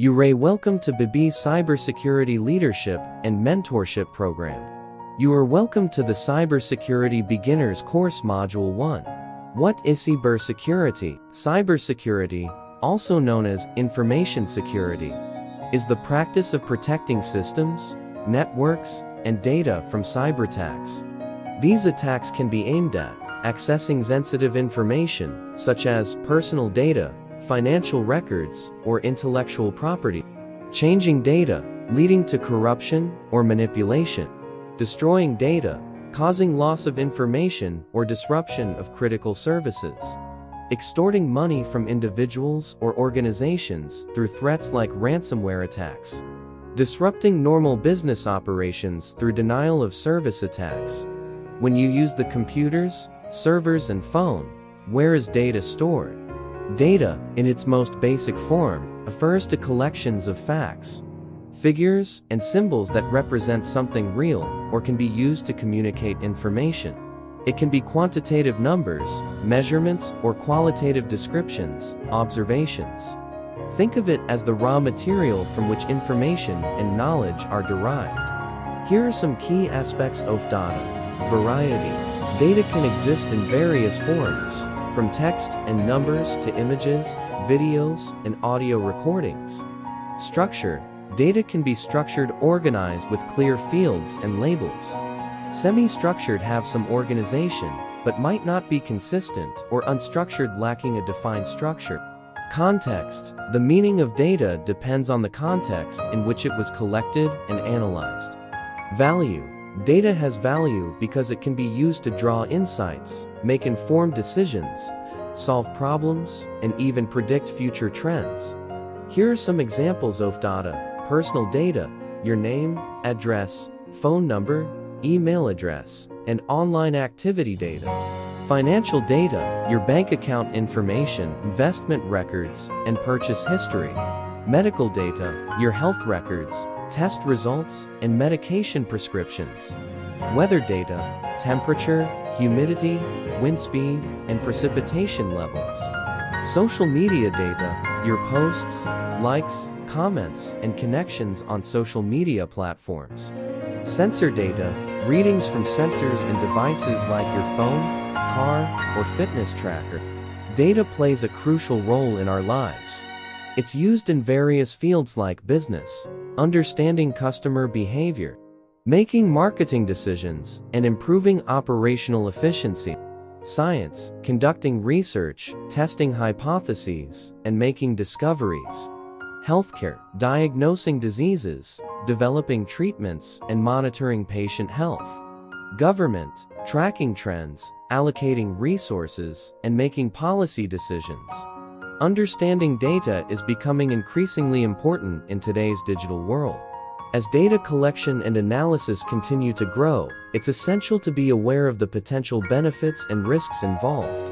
Welcome to BB's Cybersecurity Leadership and Mentorship Program. You are welcome to the Cybersecurity Beginners Course Module 1. What is cybersecurity? Cybersecurity, also known as information security, is the practice of protecting systems, networks, and data from cyber attacks. These attacks can be aimed at accessing sensitive information, such as personal data, financial records, or intellectual property, changing data, leading to corruption or manipulation, destroying data, causing loss of information or disruption of critical services, extorting money from individuals or organizations through threats like ransomware attacks, disrupting normal business operations through denial of service attacks. When you use the computers, servers, and phone, where is data stored? Data, in its most basic form, refers to collections of facts, figures, and symbols that represent something real or can be used to communicate information. It can be quantitative numbers, measurements, or qualitative descriptions, observations. Think of it as the raw material from which information and knowledge are derived. Here are some key aspects of data. Variety. Data can exist in various forms, from text and numbers to images, videos, and audio recordings. Structure. Data can be structured, organized with clear fields and labels. Semi-structured have some organization, but might not be consistent, or unstructured lacking a defined structure. Context. The meaning of data depends on the context in which it was collected and analyzed. Value. Data has value because it can be used to draw insights, make informed decisions, solve problems, and even predict future trends. Here are some examples of data. Personal data, your name, address, phone number, email address, and online activity data. Financial data, your bank account information, investment records, and purchase history. Medical data, your health records, test results, and medication prescriptions. Weather data, temperature, humidity, wind speed, and precipitation levels. Social media data, your posts, likes, comments, and connections on social media platforms. Sensor data, readings from sensors and devices like your phone, car, or fitness tracker. Data plays a crucial role in our lives. It's used in various fields like business, understanding customer behavior, making marketing decisions, and improving operational efficiency. Science, conducting research, testing hypotheses, and making discoveries. Healthcare, diagnosing diseases, developing treatments, and monitoring patient health. Government, tracking trends, allocating resources, and making policy decisions. Understanding data is becoming increasingly important in today's digital world. As data collection and analysis continue to grow, it's essential to be aware of the potential benefits and risks involved.